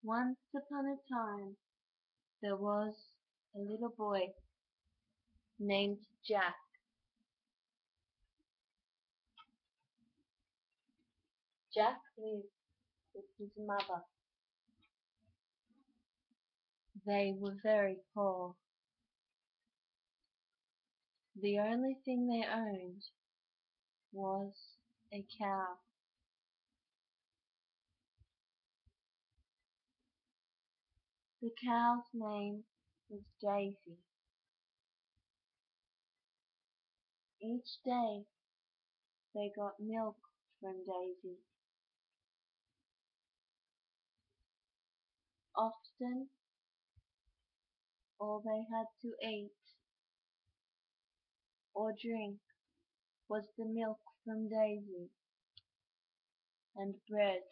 Once upon a time there was a little boy named Jack. Jack lived with his mother. They were very poor. The only thing they owned was a cow. The cow's name was Daisy. Each day they got milk from Daisy. Often all they had to eat or drink was the milk from Daisy and bread.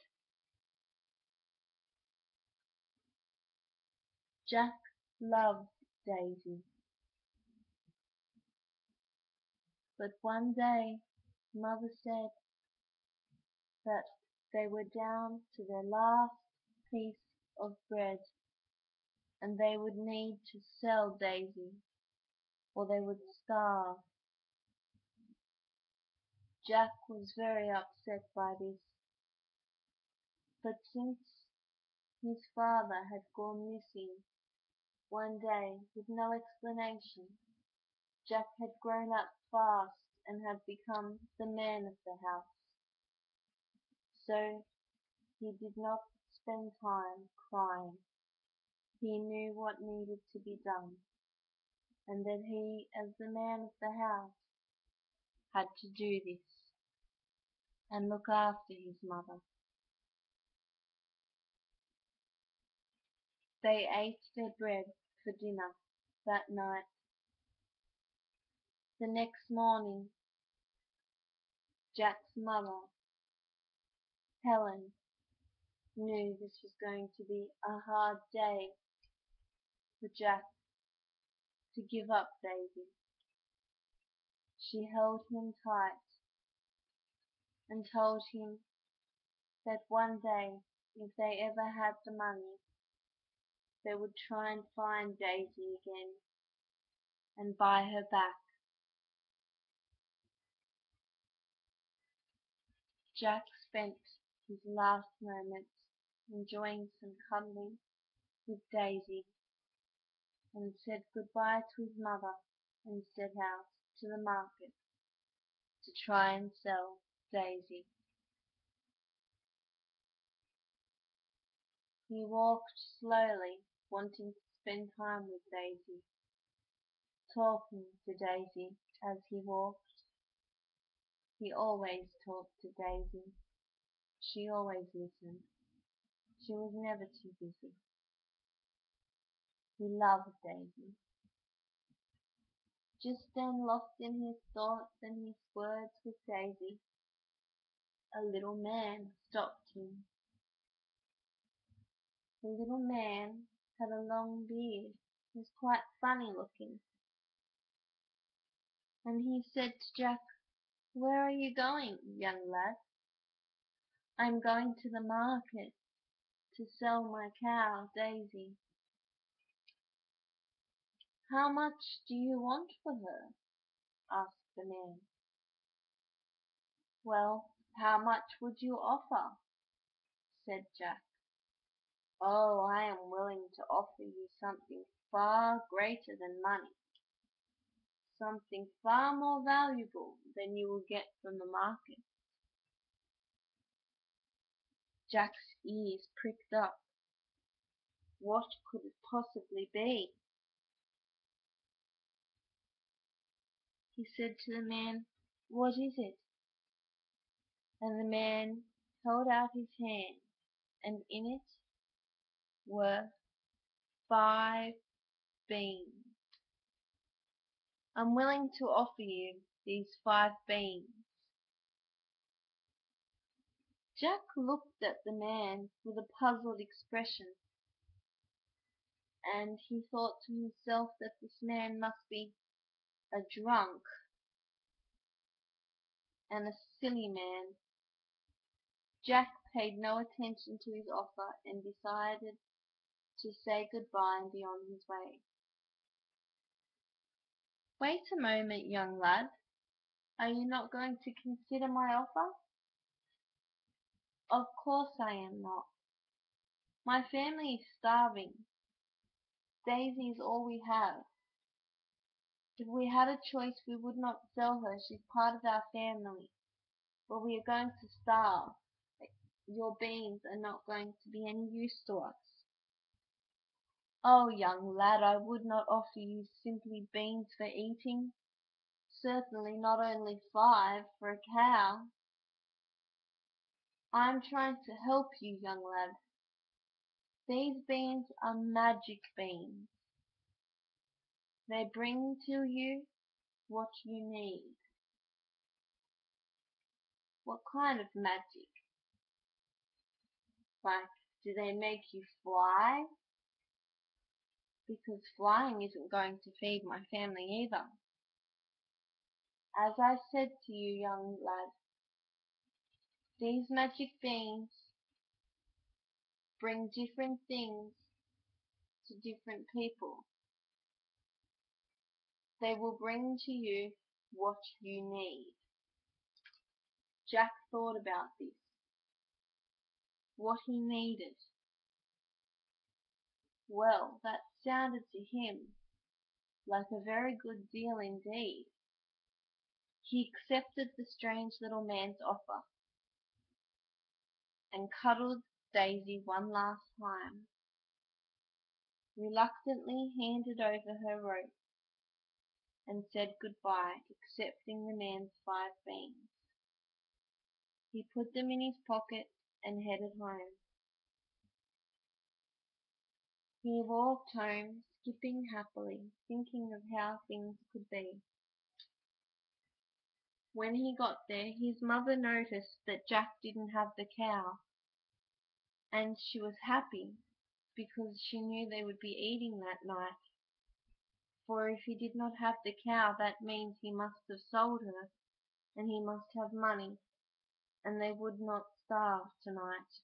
Jack loved Daisy, but one day Mother said that they were down to their last piece of bread and they would need to sell Daisy or they would starve. Jack was very upset by this, but since his father had gone missing one day with no explanation, Jack had grown up fast and had become the man of the house. So he did not spend time crying. He knew what needed to be done, and that he, as the man of the house, had to do this and look after his mother. They ate their bread for dinner that night. The next morning, Jack's mother, Helen, knew this was going to be a hard day for Jack to give up Daisy. She held him tight and told him that one day, if they ever had the money, they would try and find Daisy again and buy her back. Jack spent his last moments enjoying some cuddling with Daisy and said goodbye to his mother and set out to the market to try and sell Daisy. He walked slowly, wanting to spend time with Daisy, talking to Daisy as he walked. He always talked to Daisy. She always listened. She was never too busy. He loved Daisy. Just then, lost in his thoughts and his words with Daisy, a little man stopped him. The little man had a long beard. He was quite funny looking. And he said to Jack, "Where are you going, young lad?" "I'm going to the market to sell my cow, Daisy." "How much do you want for her?" asked the man. "Well, how much would you offer?" said Jack. "Oh, I am willing to offer you something far greater than money, something far more valuable than you will get from the market." Jack's ears pricked up. What could it possibly be? He said to the man, "What is it?" And the man held out his hand, and in it were 5 beans. "I'm willing to offer you these 5 beans." Jack looked at the man with a puzzled expression, and he thought to himself that this man must be a drunk and a silly man. Jack paid no attention to his offer and decided to say goodbye and be on his way. "Wait a moment, young lad. Are you not going to consider my offer?" "Of course I am not. My family is starving. Daisy is all we have. If we had a choice we would not sell her. She's part of our family. But we are going to starve. Your beans are not going to be any use to us." "Oh, young lad, I would not offer you simply beans for eating. Certainly not only 5 for a cow. I am trying to help you, young lad. These beans are magic beans. They bring to you what you need." "What kind of magic? Like, do they make you fly?" "Because flying isn't going to feed my family either. As I said to you, young lad, these magic beans bring different things to different people. They will bring to you what you need." Jack thought about this. What he needed. Well, that sounded to him like a very good deal indeed. He accepted the strange little man's offer and cuddled Daisy one last time, reluctantly handed over her rope, and said goodbye, accepting the man's 5 beans. He put them in his pocket and headed home. He walked home, skipping happily, thinking of how things could be. When he got there, his mother noticed that Jack didn't have the cow, and she was happy because she knew they would be eating that night. For if he did not have the cow, that means he must have sold her, and he must have money, and they would not starve tonight.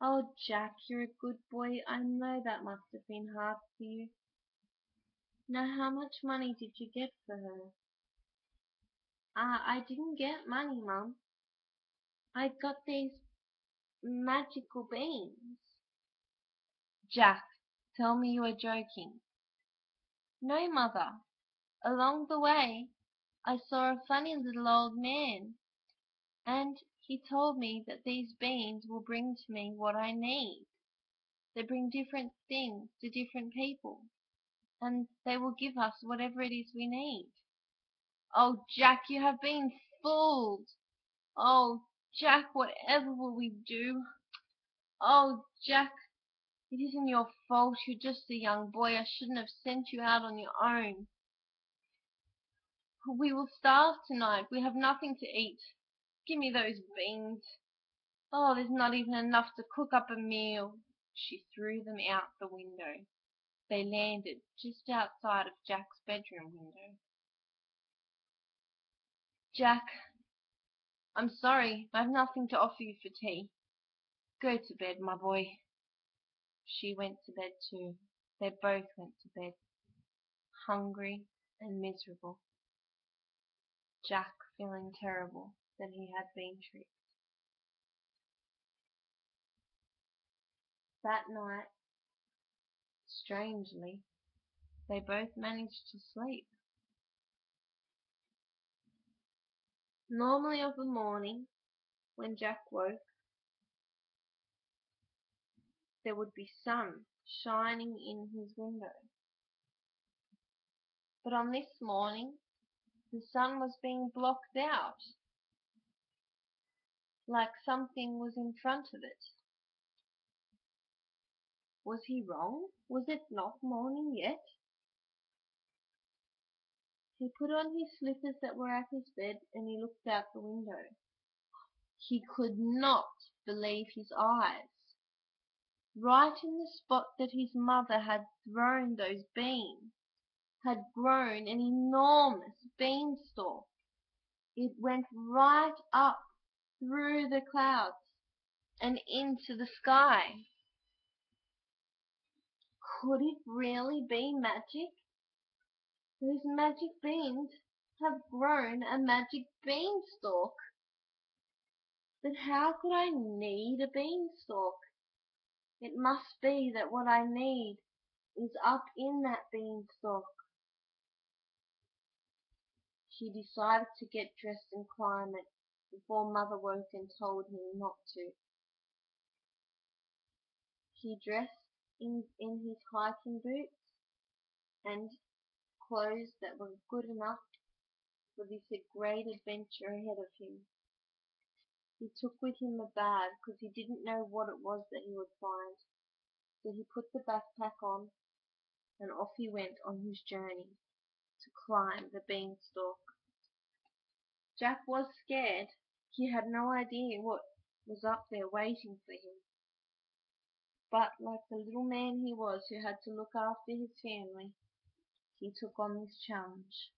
"Oh, Jack, you're a good boy. I know that must have been hard for you. Now, how much money did you get for her?" I didn't get money, Mum. I got these magical beans." "Jack, tell me you are joking." "No, Mother. Along the way I saw a funny little old man, and he told me that these beans will bring to me what I need. They bring different things to different people, and they will give us whatever it is we need." "Oh, Jack, you have been fooled. Oh, Jack, whatever will we do? Oh, Jack, it isn't your fault. You're just a young boy. I shouldn't have sent you out on your own. We will starve tonight. We have nothing to eat. Give me those beans. Oh, there's not even enough to cook up a meal." She threw them out the window. They landed just outside of Jack's bedroom window. "Jack, I'm sorry. I have nothing to offer you for tea. Go to bed, my boy." She went to bed too. They both went to bed, hungry and miserable. Jack feeling terrible that he had been tricked. That night, strangely, they both managed to sleep. Normally of a morning, when Jack woke, there would be sun shining in his window. But on this morning, the sun was being blocked out, like something was in front of it. Was he wrong? Was it not morning yet? He put on his slippers that were at his bed, and he looked out the window. He could not believe his eyes. Right in the spot that his mother had thrown those beans had grown an enormous beanstalk. It went right up through the clouds and into the sky. Could it really be magic? Those magic beans have grown a magic beanstalk. But how could I need a beanstalk? It must be that what I need is up in that beanstalk. She decided to get dressed and climb it before Mother woke and told him not to. He dressed in his hiking boots and clothes that were good enough for this great adventure ahead of him. He took with him a bag because he didn't know what it was that he would find. So he put the backpack on and off he went on his journey to climb the beanstalk. Jack was scared. He had no idea what was up there waiting for him. But like the little man he was who had to look after his family, he took on this challenge.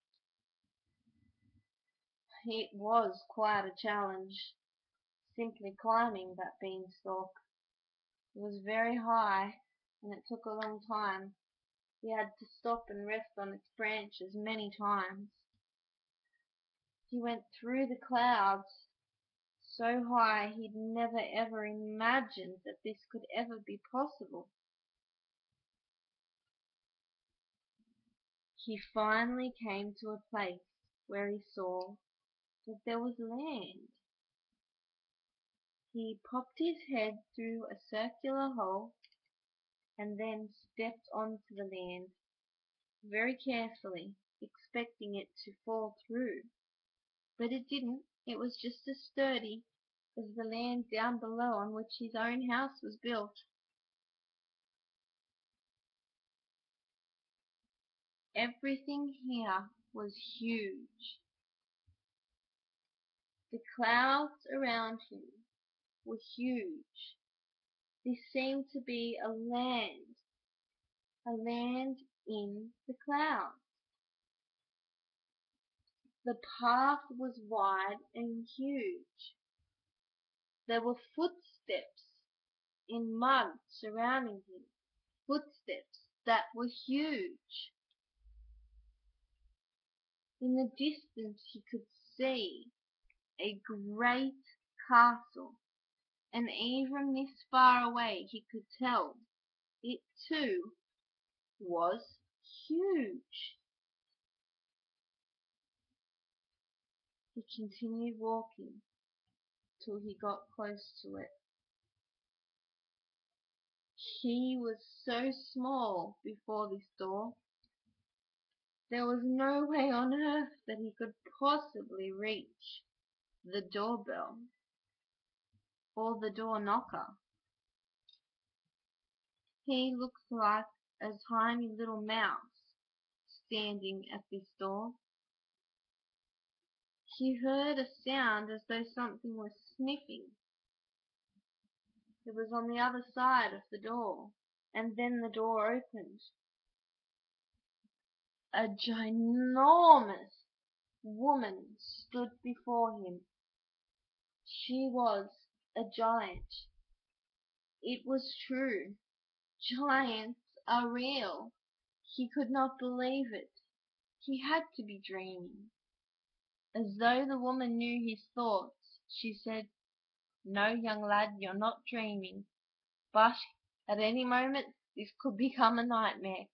It was quite a challenge, simply climbing that beanstalk. It was very high, and it took a long time. He had to stop and rest on its branches many times. He went through the clouds so high he'd never ever imagined that this could ever be possible. He finally came to a place where he saw that there was land. He popped his head through a circular hole and then stepped onto the land very carefully, expecting it to fall through. But it didn't. It was just as sturdy as the land down below on which his own house was built. Everything here was huge. The clouds around him were huge. This seemed to be a land in the clouds. The path was wide and huge. There were footsteps in mud surrounding him, footsteps that were huge. In the distance he could see a great castle, and even this far away he could tell it too was huge. He continued walking till he got close to it. He was so small before this door. There was no way on earth that he could possibly reach the doorbell or the door knocker. He looked like a tiny little mouse standing at this door. He heard a sound as though something was sniffing. It was on the other side of the door, and then the door opened. A ginormous woman stood before him. She was a giant. It was true. Giants are real. He could not believe it. He had to be dreaming. As though the woman knew his thoughts, she said, "No, young lad, you're not dreaming. But at any moment this could become a nightmare.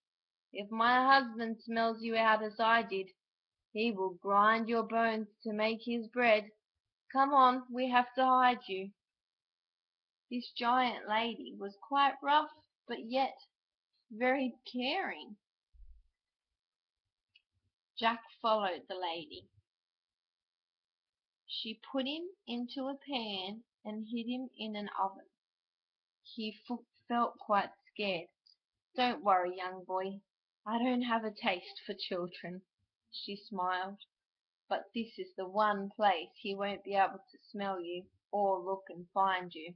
If my husband smells you out as I did, he will grind your bones to make his bread. Come on, we have to hide you." This giant lady was quite rough, but yet very caring. Jack followed the lady. She put him into a pan and hid him in an oven. He felt quite scared. "Don't worry, young boy. I don't have a taste for children," she smiled. "But this is the one place he won't be able to smell you or look and find you.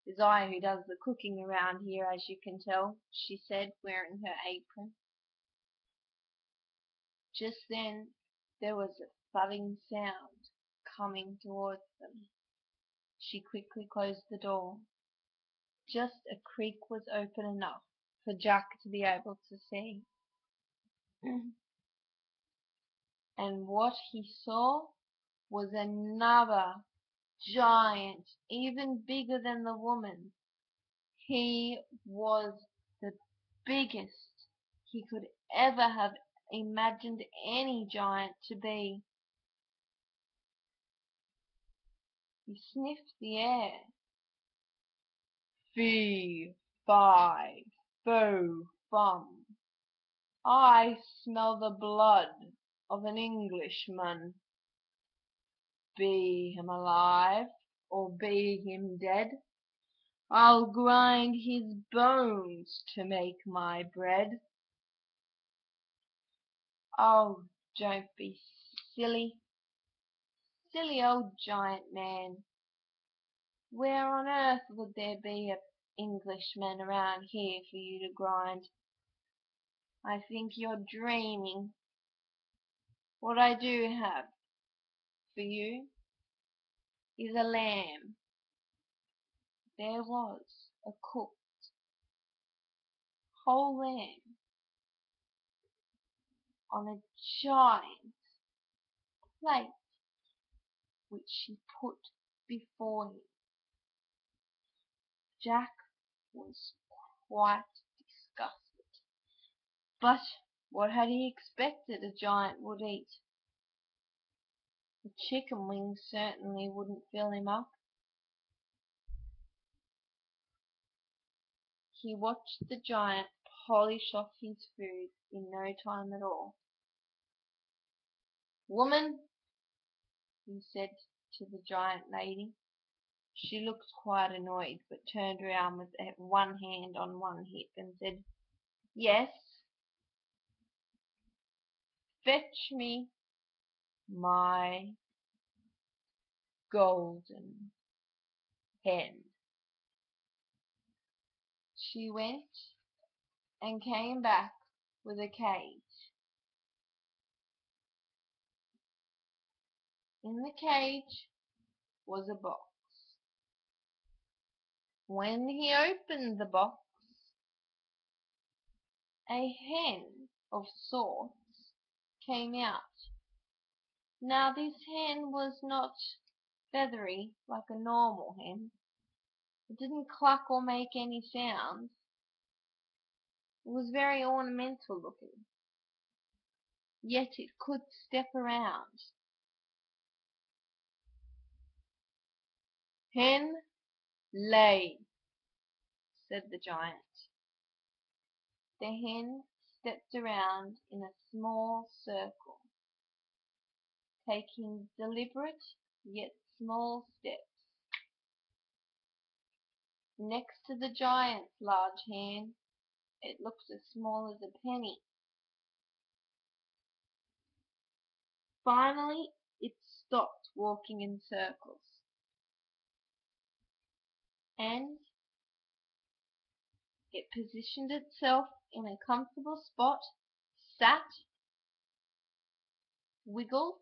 It's I who does the cooking around here, as you can tell," she said, wearing her apron. Just then there was a thudding sound coming towards them. She quickly closed the door. Just a creak was open enough for Jack to be able to see. And what he saw was another giant, even bigger than the woman. He was the biggest he could ever have imagined any giant to be. He sniffed the air. Fee, fi, fo, fum. I smell the blood of an Englishman. Be him alive, or be him dead, I'll grind his bones to make my bread. Oh, don't be silly, silly old giant man. Where on earth would there be an Englishman around here for you to grind? I think you're dreaming. What I do have for you is a lamb. There was a cooked whole lamb on a giant plate which she put before him. Jack was quite disgusted, but what had he expected a giant would eat? The chicken wings certainly wouldn't fill him up. He watched the giant polish off his food in no time at all. "Woman," he said to the giant lady. She looked quite annoyed, but turned round with one hand on one hip and said, "Yes." "Fetch me my golden hen." She went and came back with a cage. In the cage was a box. When he opened the box, a hen of sorts came out. Now this hen was not feathery like a normal hen. It didn't cluck or make any sounds. It was very ornamental looking. Yet it could step around. "Hen, lay," said the giant. The hen stepped around in a small circle, taking deliberate yet small steps. Next to the giant's large hen, it looked as small as a penny. Finally, it stopped walking in circles, and it positioned itself in a comfortable spot, sat, wiggled.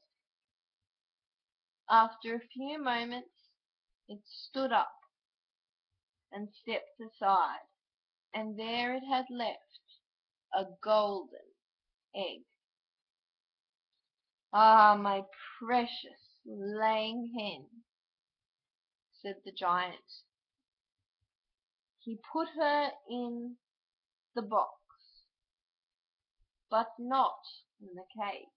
After a few moments, it stood up and stepped aside, and there it had left a golden egg. "Ah, my precious laying hen," said the giant. He put her in the box, but not in the cage.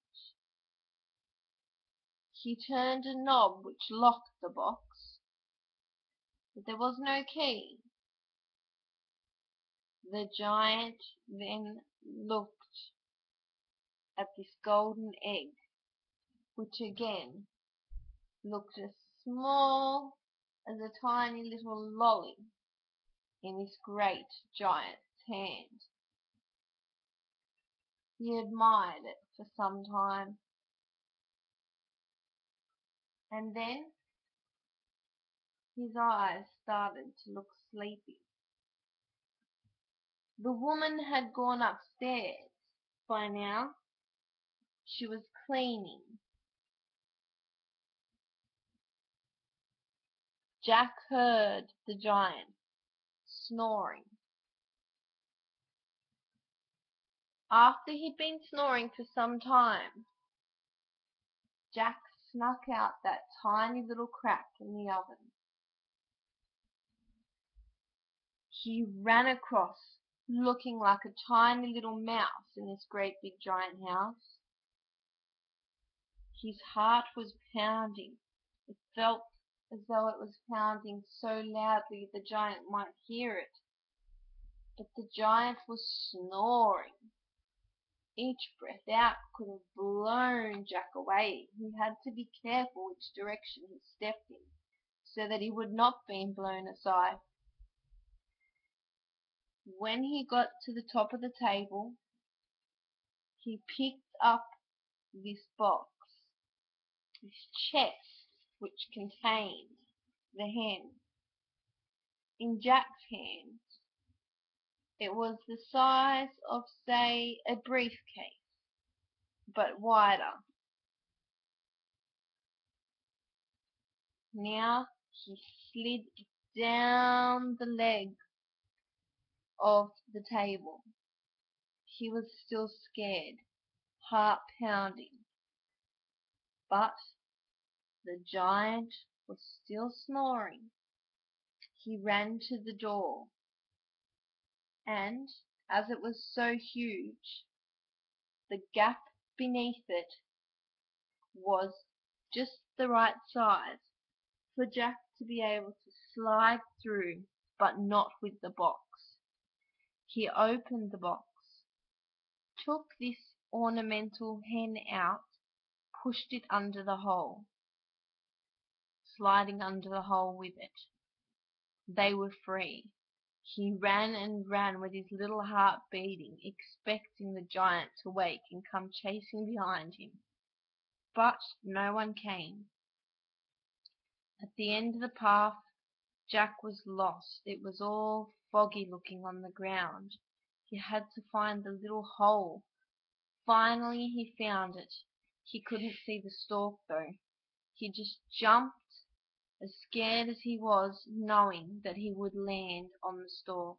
He turned a knob which locked the box, but there was no key. The giant then looked at this golden egg, which again looked as small as a tiny little lolly in this great giant's hand. He admired it for some time, and then his eyes started to look sleepy. The woman had gone upstairs by now. She was cleaning. Jack heard the giant snoring. After he'd been snoring for some time, Jack snuck out that tiny little crack in the oven. He ran across, looking like a tiny little mouse in this great big giant house. His heart was pounding. It felt as though it was pounding so loudly the giant might hear it. But the giant was snoring. Each breath out could have blown Jack away. He had to be careful which direction he stepped in, so that he would not be blown aside. When he got to the top of the table, he picked up this box, this chest, which contained the hen. In Jack's hands, it was the size of, say, a briefcase, but wider. Now he slid down the leg of the table. He was still scared, heart pounding, but the giant was still snoring. He ran to the door, and as it was so huge, the gap beneath it was just the right size for Jack to be able to slide through, but not with the box. He opened the box, took this ornamental hen out, pushed it under the hole, sliding under the hole with it. They were free. He ran and ran with his little heart beating, expecting the giant to wake and come chasing behind him. But no one came. At the end of the path, Jack was lost. It was all foggy looking on the ground. He had to find the little hole. Finally he found it. He couldn't see the stalk though. He just jumped, as scared as he was, knowing that he would land on the stalk.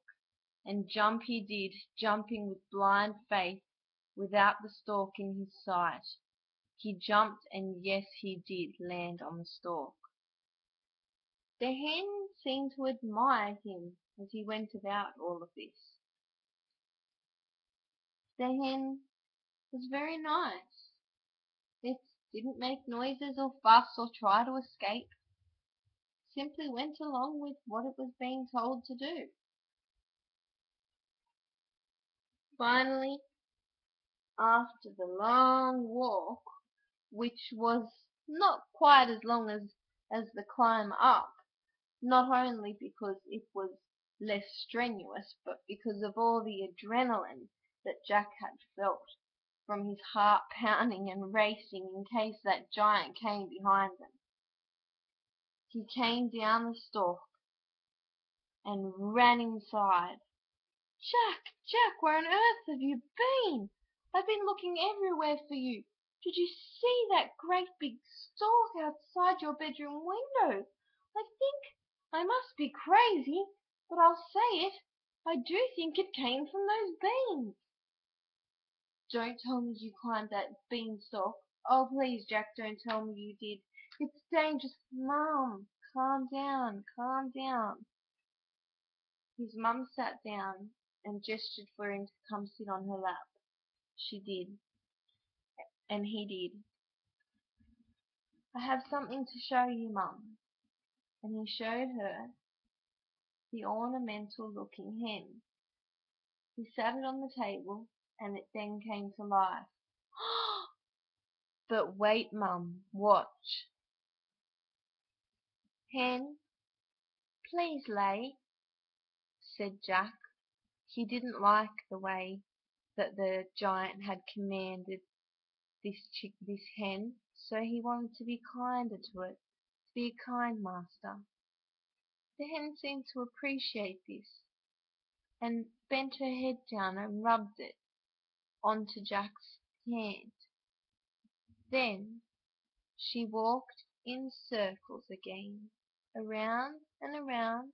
And jump he did, jumping with blind faith, without the stalk in his sight. He jumped, and yes, he did land on the stalk. The hen seemed to admire him as he went about all of this. The hen was very nice. It didn't make noises or fuss or try to escape. Simply went along with what it was being told to do. Finally, after the long walk, which was not quite as long as the climb up, not only because it was less strenuous, but because of all the adrenaline that Jack had felt from his heart pounding and racing in case that giant came behind them. He came down the stalk and ran inside. Jack, Jack, where on earth have you been? I've been looking everywhere for you. Did you see that great big stalk outside your bedroom window? I think I must be crazy, but I'll say it. I do think it came from those beans. Don't tell me you climbed that beanstalk. Oh, please, Jack, don't tell me you did. It's dangerous. Mum, calm down, calm down. His mum sat down and gestured for him to come sit on her lap. She did, and he did. I have something to show you, Mum. And he showed her the ornamental-looking hen. He sat it on the table, and it then came to life. But wait, Mum, watch. Hen, please lay, said Jack. He didn't like the way that the giant had commanded this hen, so he wanted to be kinder to it, to be a kind master. The hen seemed to appreciate this, and bent her head down and rubbed it onto Jack's hand. Then she walked in circles again, around and around.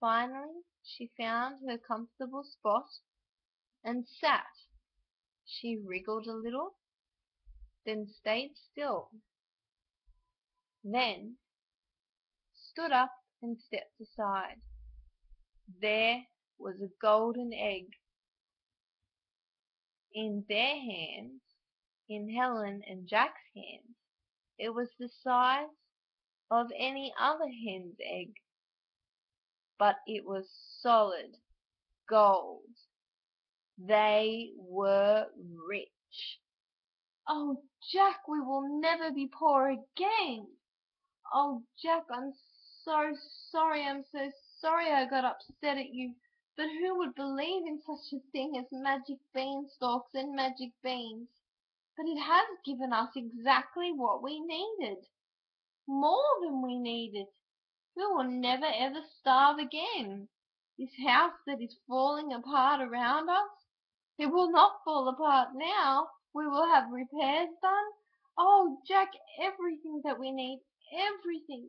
Finally, she found her comfortable spot and sat. She wriggled a little, then stayed still, then stood up and stepped aside. There was a golden egg in their hands, in Helen and Jack's hands. It was the size of any other hen's egg, but it was solid gold. They were rich. "Oh, Jack, we will never be poor again. Oh, Jack, I'm so sorry. I'm so sorry I got upset at you. But who would believe in such a thing as magic beanstalks and magic beans? But it has given us exactly what we needed. More than we needed. We will never ever starve again. This house that is falling apart around us, it will not fall apart now. We will have repairs done. Oh, Jack, everything that we need, everything,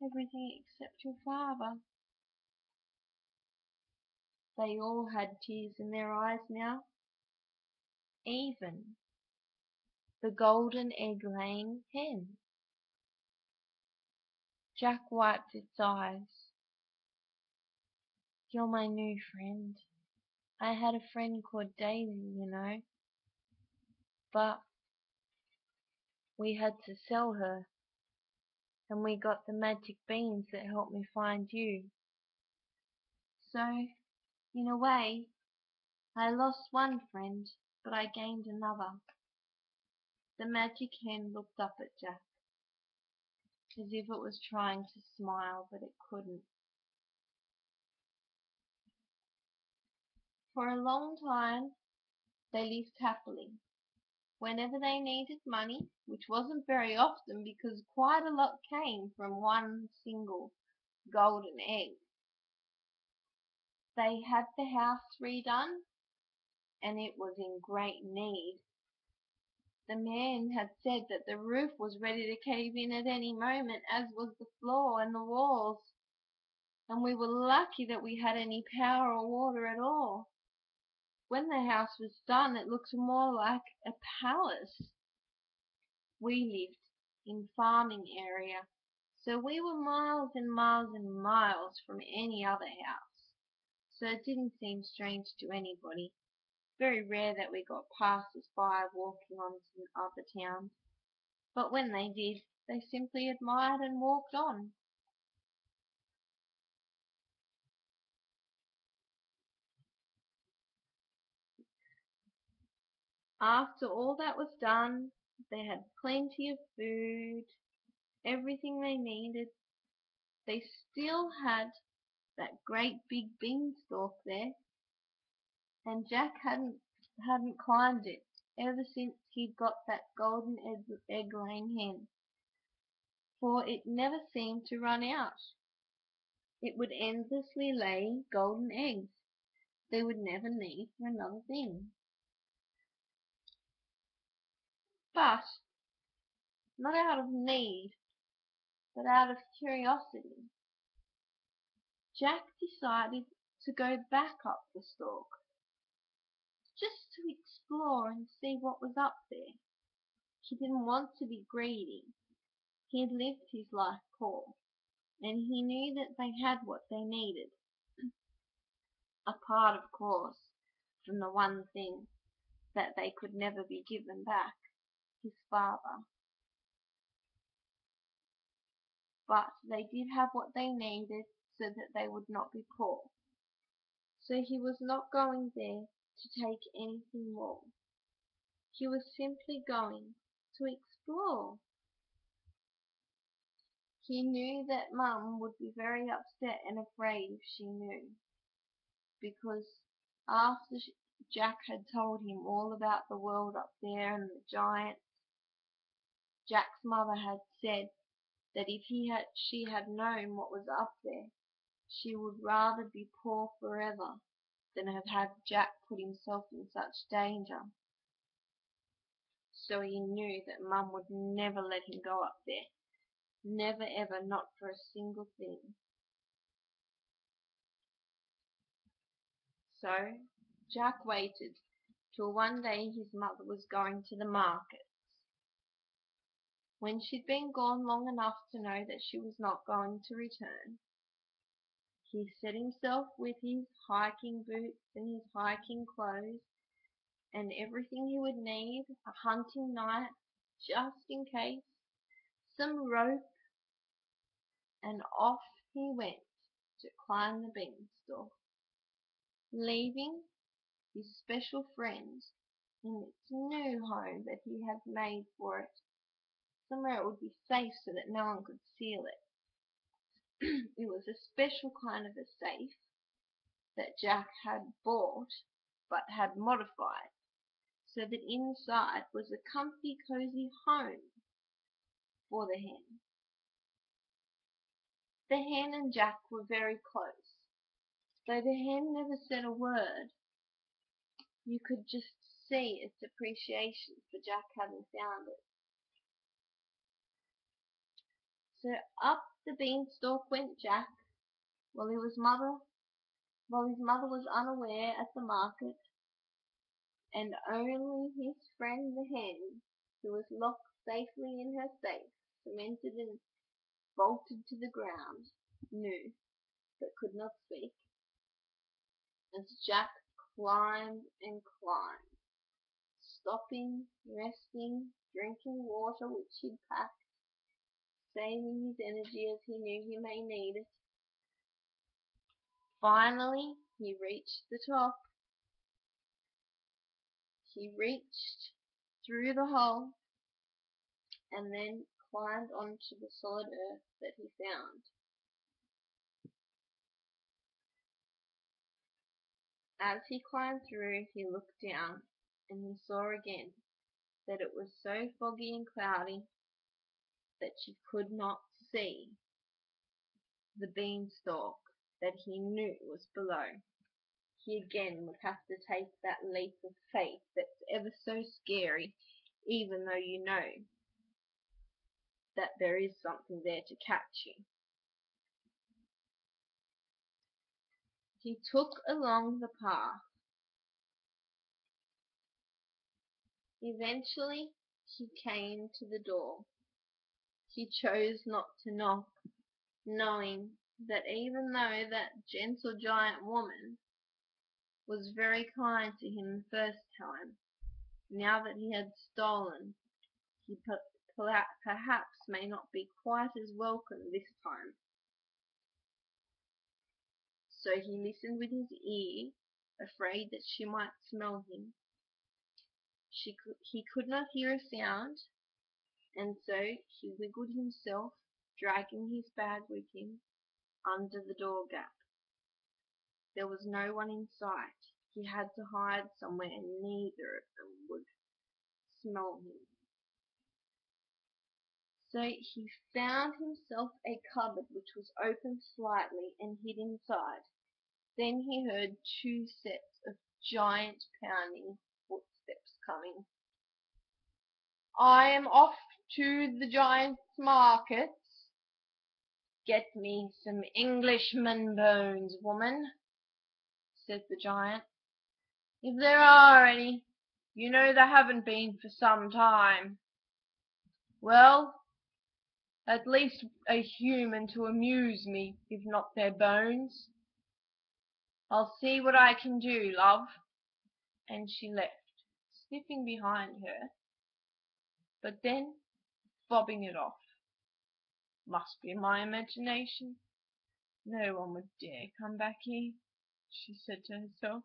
everything except your father." They all had tears in their eyes now, even the golden egg-laying hen. Jack wiped its eyes. "You're my new friend. I had a friend called Daisy, you know, but we had to sell her, and we got the magic beans that helped me find you. So, in a way, I lost one friend, but I gained another." The magic hen looked up at Jack, as if it was trying to smile, but it couldn't. For a long time they lived happily. Whenever they needed money, which wasn't very often because quite a lot came from one single golden egg, they had the house redone, and it was in great need. The man had said that the roof was ready to cave in at any moment, as was the floor and the walls, and we were lucky that we had any power or water at all. When the house was done, it looked more like a palace. We lived in farming area, so we were miles and miles and miles from any other house, so it didn't seem strange to anybody. Very rare that we got passers-by walking on to other towns, but when they did, they simply admired and walked on. After all that was done, they had plenty of food, everything they needed. They still had that great big beanstalk there, and Jack hadn't climbed it ever since he'd got that golden egg-laying hen, for it never seemed to run out. It would endlessly lay golden eggs. They would never need for another thing. But not out of need, but out of curiosity, Jack decided to go back up the stalk, just to explore and see what was up there. He didn't want to be greedy. He had lived his life poor, and he knew that they had what they needed, apart, of course, from the one thing that they could never be given back, his father. But they did have what they needed so that they would not be poor. So he was not going there to take anything more. He was simply going to explore. He knew that Mum would be very upset and afraid if she knew, because after Jack had told him all about the world up there and the giants, Jack's mother had said that if she had known what was up there, she would rather be poor forever than have had Jack put himself in such danger. So he knew that Mum would never let him go up there. Never ever, not for a single thing. So Jack waited till one day his mother was going to the market. When she'd been gone long enough to know that she was not going to return, he set himself with his hiking boots and his hiking clothes and everything he would need, a hunting knife, just in case, some rope, and off he went to climb the beanstalk, leaving his special friend in its new home that he had made for it, somewhere it would be safe so that no one could steal it. It was a special kind of a safe that Jack had bought but had modified, so that inside was a comfy, cozy home for the hen. The hen and Jack were very close. Though the hen never said a word, you could just see its appreciation for Jack having found it. So up the beanstalk went Jack, while his mother was unaware at the market, and only his friend the hen, who was locked safely in her safe, cemented and bolted to the ground, knew, but could not speak, as Jack climbed and climbed, stopping, resting, drinking water which he'd packed, saving his energy as he knew he may need it. Finally, he reached the top. He reached through the hole and then climbed onto the solid earth that he found. As he climbed through, he looked down, and he saw again that it was so foggy and cloudy that you could not see the beanstalk that he knew was below. He again would have to take that leap of faith that's ever so scary, even though you know that there is something there to catch you. He took along the path. Eventually, he came to the door. He chose not to knock, knowing that even though that gentle giant woman was very kind to him the first time, now that he had stolen, he perhaps may not be quite as welcome this time. So he listened with his ear, afraid that she might smell him. He could not hear a sound, and so he wiggled himself, dragging his bag with him, under the door gap. There was no one in sight. He had to hide somewhere, and neither of them would smell him. So he found himself a cupboard which was open slightly and hid inside. Then he heard two sets of giant pounding footsteps coming. "I am off to the giant's markets. Get me some Englishman bones, woman," said the giant. "If there are any. You know there haven't been for some time. Well, at least a human to amuse me, if not their bones. I'll see what I can do, love." And she left, sniffing behind her, but then bobbing it off. "Must be my imagination. No one would dare come back here," she said to herself,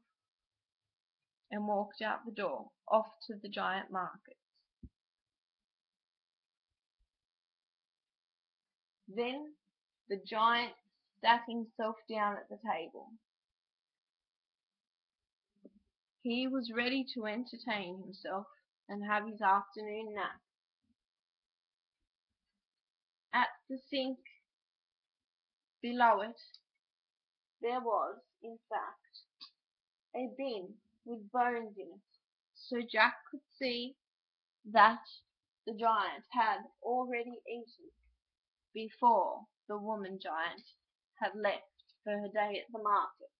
and walked out the door, off to the giant market. Then the giant sat himself down at the table. He was ready to entertain himself and have his afternoon nap. At the sink below it there was, in fact, a bin with bones in it, so Jack could see that the giant had already eaten before the woman giant had left for her day at the market.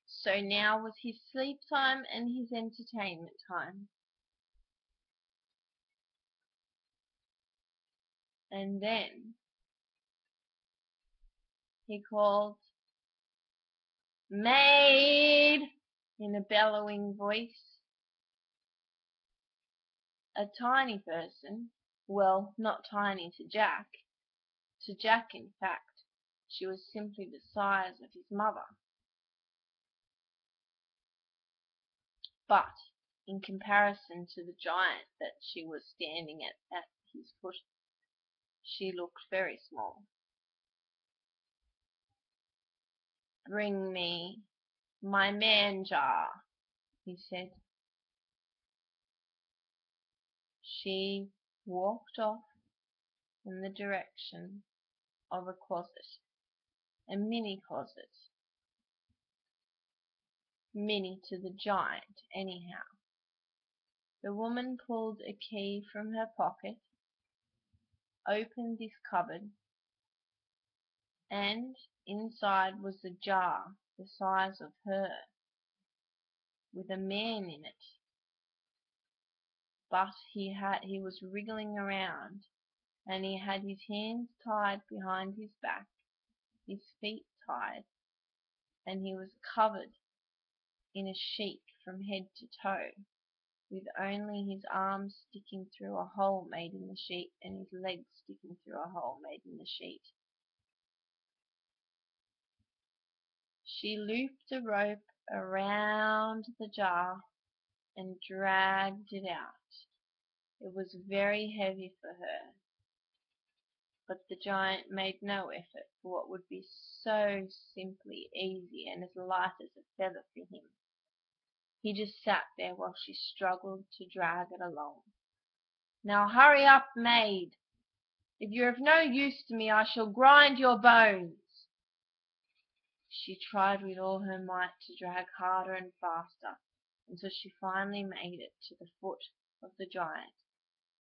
So now was his sleep time and his entertainment time. And then he called, "Maid!" in a bellowing voice. A tiny person, well, not tiny to Jack. To Jack, in fact, she was simply the size of his mother. But in comparison to the giant that she was standing at his foot, she looked very small. "Bring me my man jar," he said. She walked off in the direction of a closet, a mini closet. Mini to the giant, anyhow. The woman pulled a key from her pocket, opened this cupboard, and inside was a jar the size of her, with a man in it. But he was wriggling around, and he had his hands tied behind his back, his feet tied, and he was covered in a sheet from head to toe, with only his arms sticking through a hole made in the sheet and his legs sticking through a hole made in the sheet. She looped a rope around the jar and dragged it out. It was very heavy for her, but the giant made no effort for what would be so simply easy and as light as a feather for him. He just sat there while she struggled to drag it along. "Now hurry up, maid. If you're of no use to me, I shall grind your bones." She tried with all her might to drag harder and faster, until she finally made it to the foot of the giant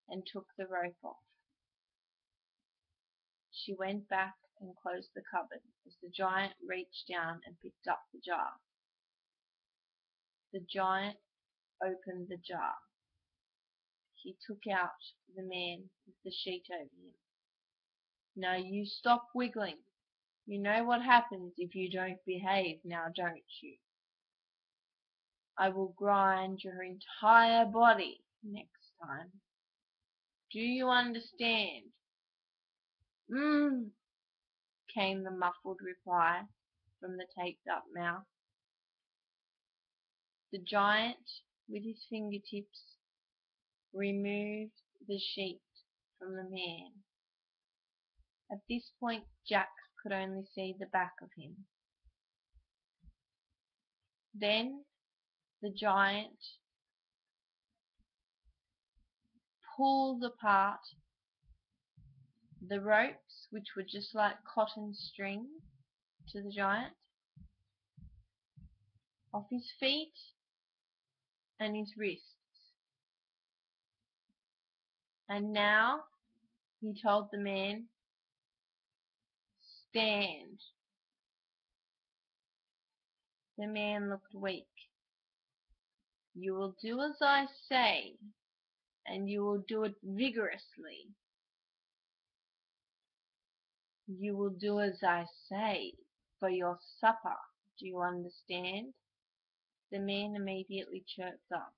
and took the rope off. She went back and closed the cupboard as the giant reached down and picked up the jar. The giant opened the jar. He took out the man with the sheet over him. "Now you stop wiggling. You know what happens if you don't behave, now don't you? I will grind your entire body next time. Do you understand?" "Mmm," came the muffled reply from the taped-up mouth. The giant, with his fingertips, removed the sheet from the man. At this point Jack could only see the back of him. Then the giant pulled apart the ropes, which were just like cotton string to the giant, off his feet and his wrists. And now, he told the man, "Stand." The man looked weak. "You will do as I say, and you will do it vigorously." "You will do as I say for your supper. Do you understand?" The man immediately chirped up,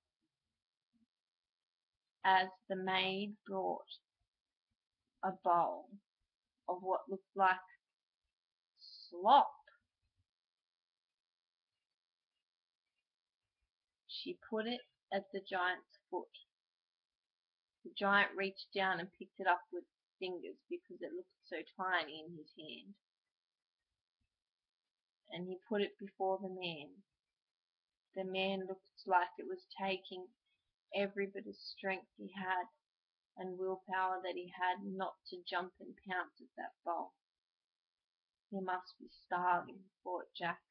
as the maid brought a bowl of what looked like slop. She put it at the giant's foot. The giant reached down and picked it up with his fingers because it looked so tiny in his hand, and he put it before the man. The man looked like it was taking every bit of strength he had and willpower that he had not to jump and pounce at that bowl. "He must be starving," thought Jack.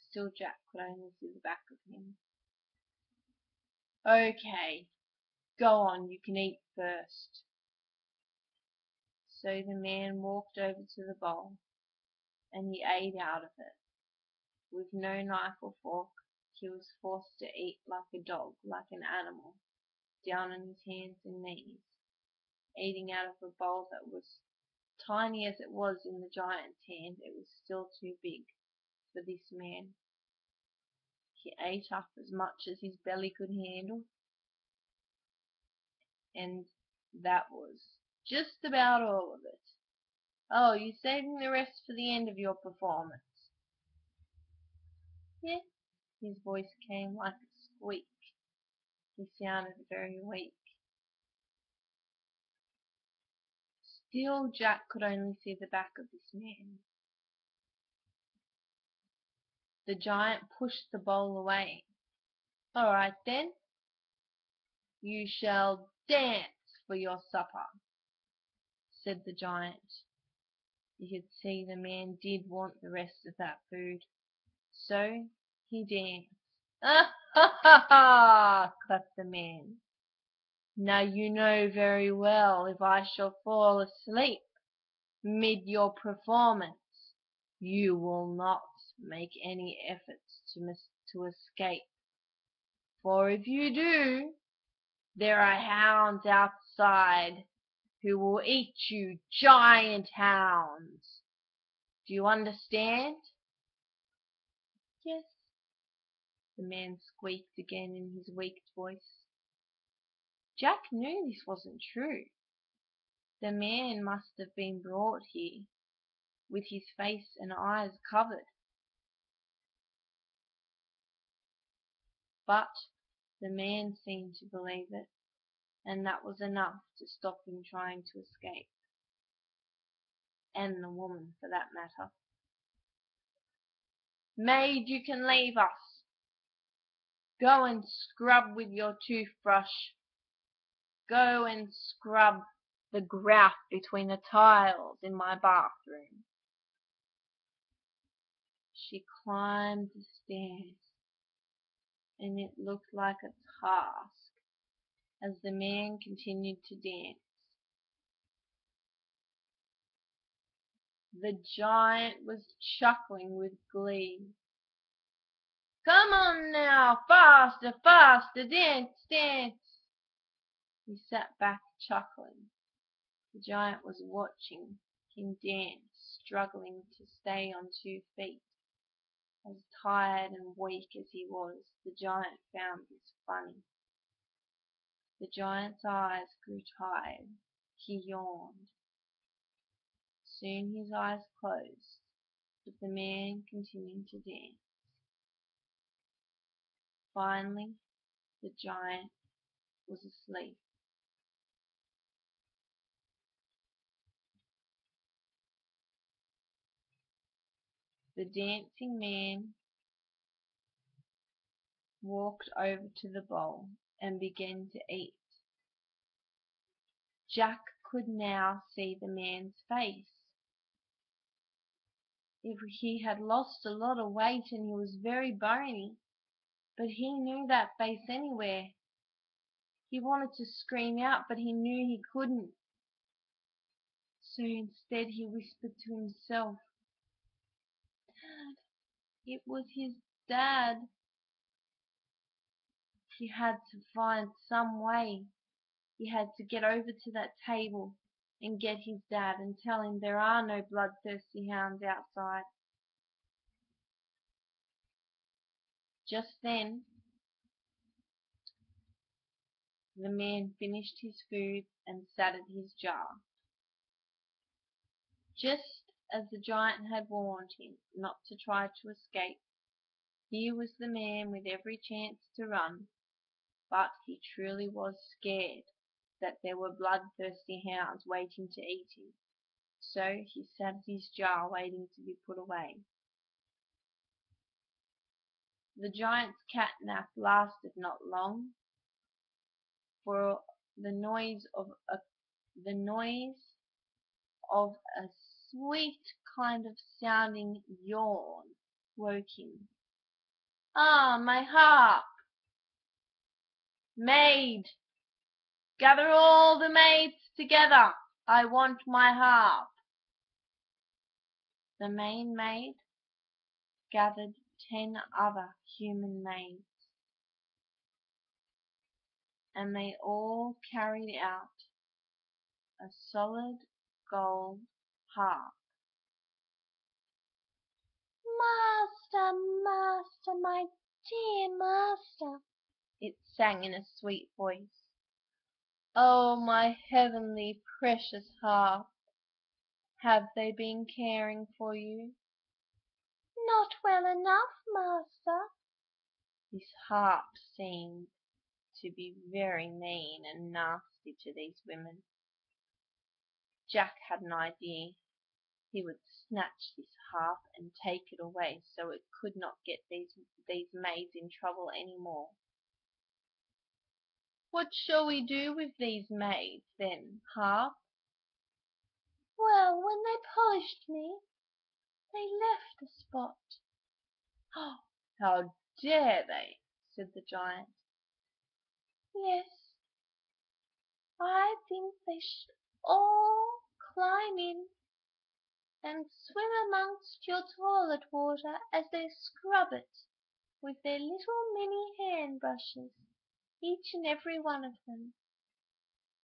Still Jack could only see the back of him. "Okay, Go on, you can eat first. So the man walked over to the bowl, and he ate out of it. With no knife or fork, he was forced to eat like a dog, like an animal, down on his hands and knees, eating out of a bowl that was tiny as it was in the giant's hand. It was still too big for this man. He ate up as much as his belly could handle, and that was just about all of it. Oh, you're saving the rest for the end of your performance. Yeah, his voice came like a squeak. He sounded very weak. Still, Jack could only see the back of this man. The giant pushed the bowl away. All right then, you shall dance for your supper, said the giant. You could see the man did want the rest of that food. So he danced. Ah ha ha ha! Clapped the man. Now you know very well if I shall fall asleep mid your performance, you will not make any efforts to escape. For if you do, there are hounds outside who will eat you, giant hounds. Do you understand? Yes, the man squeaked again in his weak voice. Jack knew this wasn't true. The man must have been brought here with his face and eyes covered. But the man seemed to believe it, and that was enough to stop him trying to escape. And the woman, for that matter. Maid, you can leave us. Go and scrub with your toothbrush. Go and scrub the grout between the tiles in my bathroom. She climbed the stairs, and it looked like a task as the man continued to dance. The giant was chuckling with glee. Come on now, faster, faster, dance, dance. He sat back chuckling. The giant was watching him dance, struggling to stay on 2 feet. As tired and weak as he was, the giant found this funny. The giant's eyes grew tired. He yawned. Soon his eyes closed, but the man continued to dance. Finally, the giant was asleep. The dancing man walked over to the bowl and began to eat. Jack could now see the man's face. If he had lost a lot of weight and he was very bony, but he knew that face anywhere. He wanted to scream out, but he knew he couldn't. So instead he whispered to himself, Dad, it was his dad. He had to find some way. He had to get over to that table and get his dad and tell him there are no bloodthirsty hounds outside. Just then, the man finished his food and sat at his jar. Just as the giant had warned him not to try to escape, here was the man with every chance to run, but he truly was scared that there were bloodthirsty hounds waiting to eat him. So he sat at his jar waiting to be put away. The giant's catnap lasted not long, for the noise of a sweet kind of sounding yawn woke him. Ah, my harp! Maid, gather all the maids together. I want my harp. The main maid gathered 10 other human maids, and they all carried out a solid gold harp. Master, master, my dear master, it sang in a sweet voice. Oh, my heavenly precious harp, have they been caring for you? Not well enough, master. This harp seemed to be very mean and nasty to these women. Jack had an idea. He would snatch this harp and take it away so it could not get these maids in trouble any more. What shall we do with these maids, then, harp? Well, when they polished me, they left the spot. Oh, how dare they? Said the giant. Yes, I think they should all climb in and swim amongst your toilet water as they scrub it with their little mini hand brushes, each and every one of them.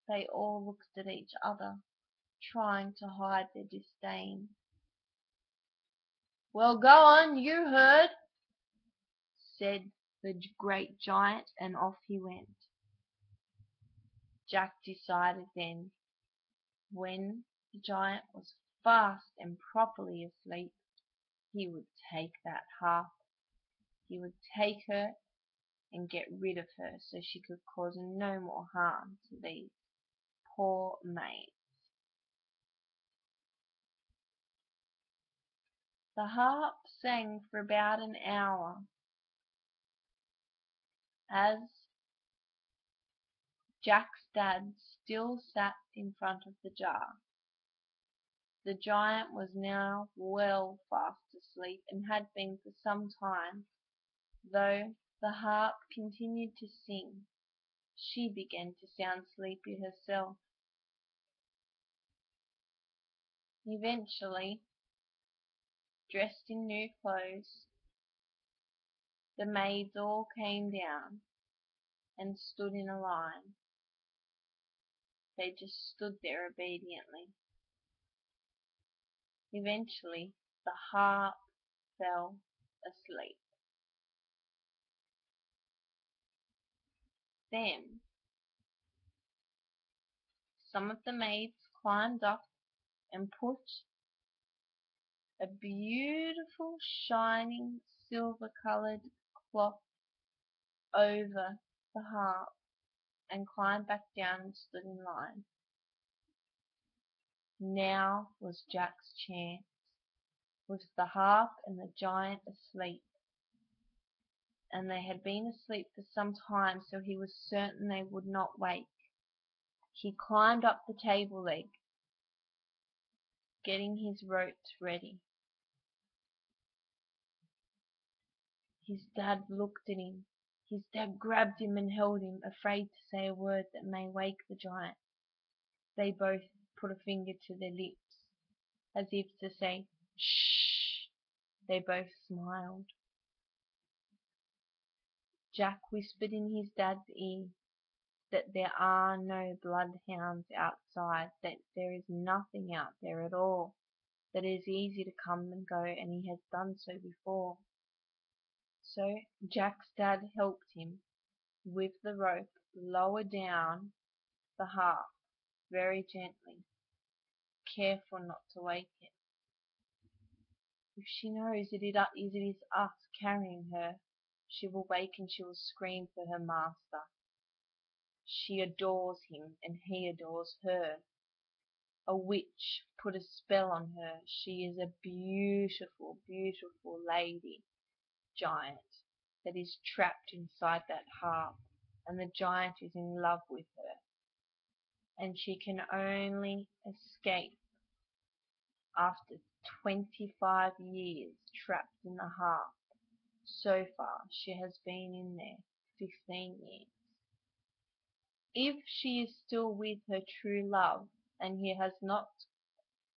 They all looked at each other, trying to hide their disdain. Well, go on, you heard, said the great giant, and off he went. Jack decided then, when the giant was fast and properly asleep, he would take that harp. He would take her and get rid of her so she could cause no more harm to these poor maids. The harp sang for about an hour, as Jack's dad still sat in front of the jar. The giant was now well fast asleep, and had been for some time. Though the harp continued to sing, she began to sound sleepy herself. Eventually, dressed in new clothes, the maids all came down and stood in a line. They just stood there obediently. Eventually, the harp fell asleep. Then, some of the maids climbed up and put a beautiful shining silver-coloured cloth over the harp and climbed back down and stood in line. Now was Jack's chance. With the harp and the giant asleep, and they had been asleep for some time, so he was certain they would not wake. He climbed up the table leg, getting his ropes ready. His dad looked at him. His dad grabbed him and held him, afraid to say a word that may wake the giant. They both put a finger to their lips, as if to say, "Shh." They both smiled. Jack whispered in his dad's ear that there are no bloodhounds outside, that there is nothing out there at all, that it is easy to come and go, and he has done so before. So Jack's dad helped him with the rope lower down the harp very gently, careful not to wake it. If she knows that it is us carrying her, she will wake and she will scream for her master. She adores him and he adores her. A witch put a spell on her. She is a beautiful, beautiful lady giant that is trapped inside that harp, and the giant is in love with her, and she can only escape after 25 years trapped in the harp. So far she has been in there 15 years. If she is still with her true love, and he has not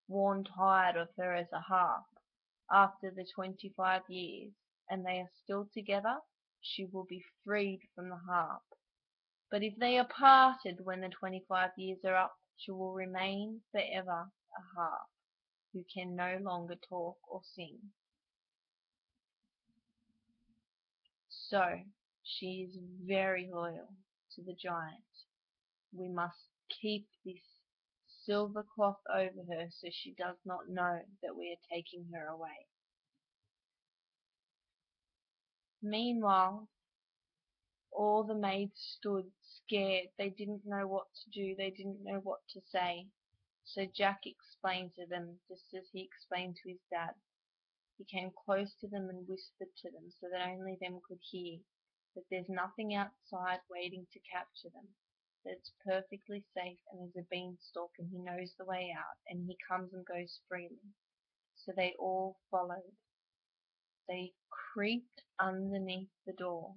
worn tired of her as a harp after the 25 years, and they are still together, she will be freed from the harp. But if they are parted when the 25 years are up, she will remain forever a harp who can no longer talk or sing. So she is very loyal to the giant. We must keep this silver cloth over her so she does not know that we are taking her away. Meanwhile, all the maids stood scared. They didn't know what to do. They didn't know what to say. So Jack explained to them, just as he explained to his dad. He came close to them and whispered to them so that only them could hear, that there's nothing outside waiting to capture them, that it's perfectly safe and there's a beanstalk and he knows the way out and he comes and goes freely. So they all followed. They creeped underneath the door,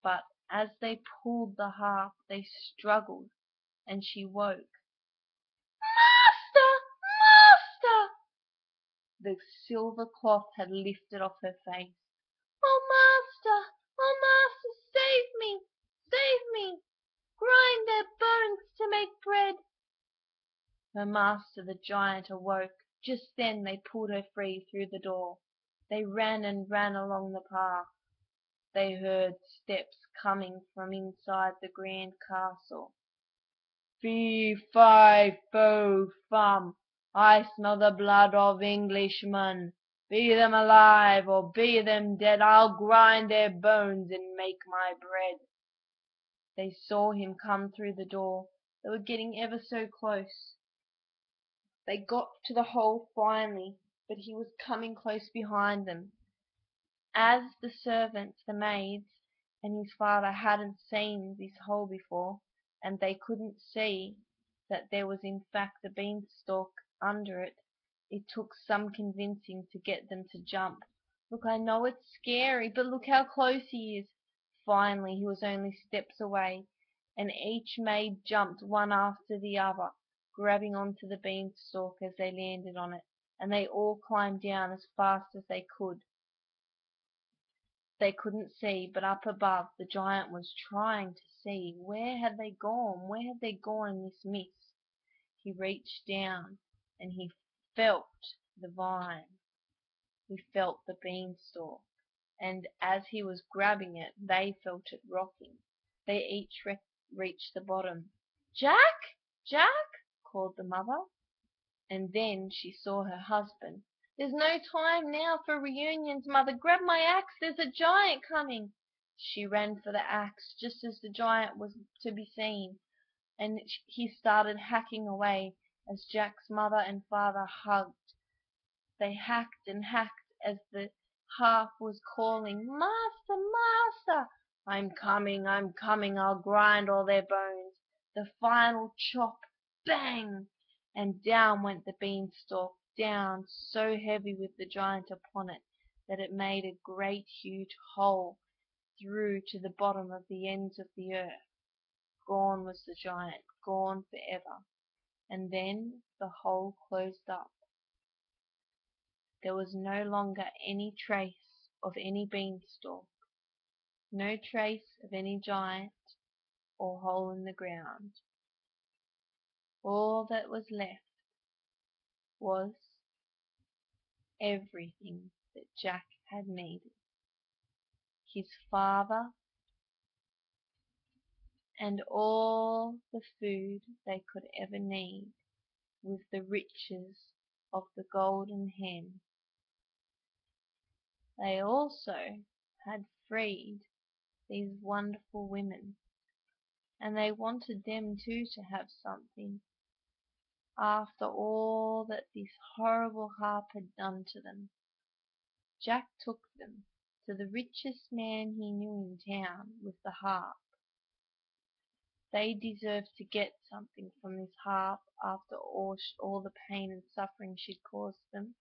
but as they pulled the harp they struggled, and she woke. "Master! Master!" The silver cloth had lifted off her face. "Oh, master! Oh, master! Save me! Save me! Grind their bones to make bread." Her master, the giant, awoke. Just then they pulled her free through the door. They ran and ran along the path. They heard steps coming from inside the grand castle. "Fee, fi, fo, fum, I smell the blood of Englishmen. Be them alive or be them dead, I'll grind their bones and make my bread." They saw him come through the door. They were getting ever so close. They got to the hole finally, but he was coming close behind them. As the servants, the maids, and his father hadn't seen this hole before, and they couldn't see that there was in fact a beanstalk under it, it took some convincing to get them to jump. "Look, I know it's scary, but look how close he is." Finally he was only steps away, and each maid jumped one after the other, grabbing onto the beanstalk as they landed on it, and they all climbed down as fast as they could. They couldn't see, but up above the giant was trying to see. Where had they gone? Where had they gone in this mist? He reached down and he felt the vine. He felt the beanstalk, and as he was grabbing it, they felt it rocking. They each reached the bottom. "Jack! Jack!" called the mother. And then she saw her husband. "There's no time now for reunions, mother. Grab my axe, there's a giant coming." She ran for the axe just as the giant was to be seen, and he started hacking away as Jack's mother and father hugged. They hacked and hacked as the harp was calling, "Master, master!" I'm coming, I'll grind all their bones." The final chop, bang! And down went the beanstalk, down, so heavy with the giant upon it that it made a great huge hole through to the bottom of the ends of the earth. Gone was the giant, gone forever. And then the hole closed up. There was no longer any trace of any beanstalk, no trace of any giant or hole in the ground. All that was left was everything that Jack had needed. His father and all the food they could ever need, with the riches of the golden hen. They also had freed these wonderful women, and they wanted them too to have something after all that this horrible harp had done to them. Jack took them to the richest man he knew in town with the harp. They deserved to get something from this harp after all the pain and suffering she'd caused them.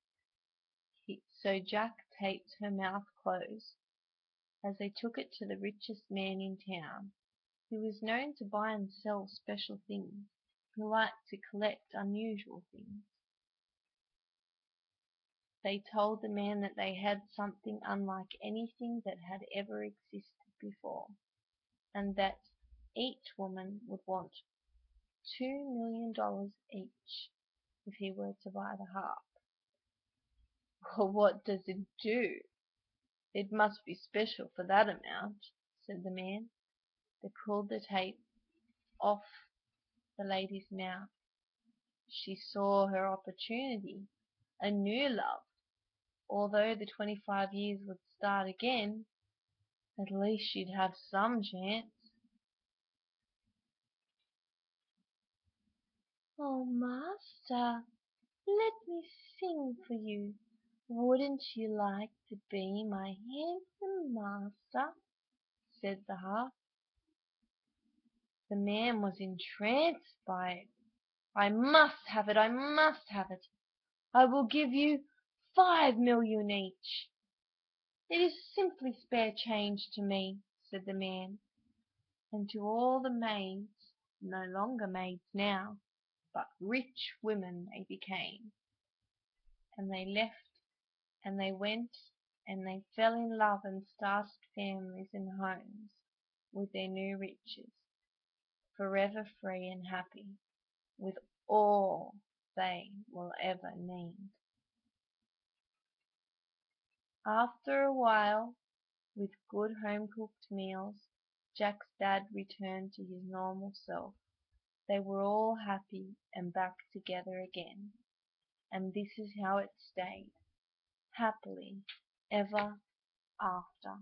So Jack taped her mouth closed as they took it to the richest man in town, He was known to buy and sell special things. He liked to collect unusual things. They told the man that they had something unlike anything that had ever existed before, and that each woman would want $2 million each if he were to buy the harp. Well, what does it do? It must be special for that amount, said the man. They pulled the tape off the lady's mouth. She saw her opportunity, a new love. Although the 25 years would start again, at least she'd have some chance. Oh, master, let me sing for you. Wouldn't you like to be my handsome master? Said the harp. The man was entranced by it. I must have it, I must have it. I will give you 5 million each. It is simply spare change to me, said the man, and to all the maids, no longer maids now, but rich women they became. And they left, and they went, and they fell in love and started families and homes with their new riches, forever free and happy, with all they will ever need. After a while, with good home-cooked meals, Jack's dad returned to his normal self. They were all happy and back together again, and this is how it stayed, happily ever after.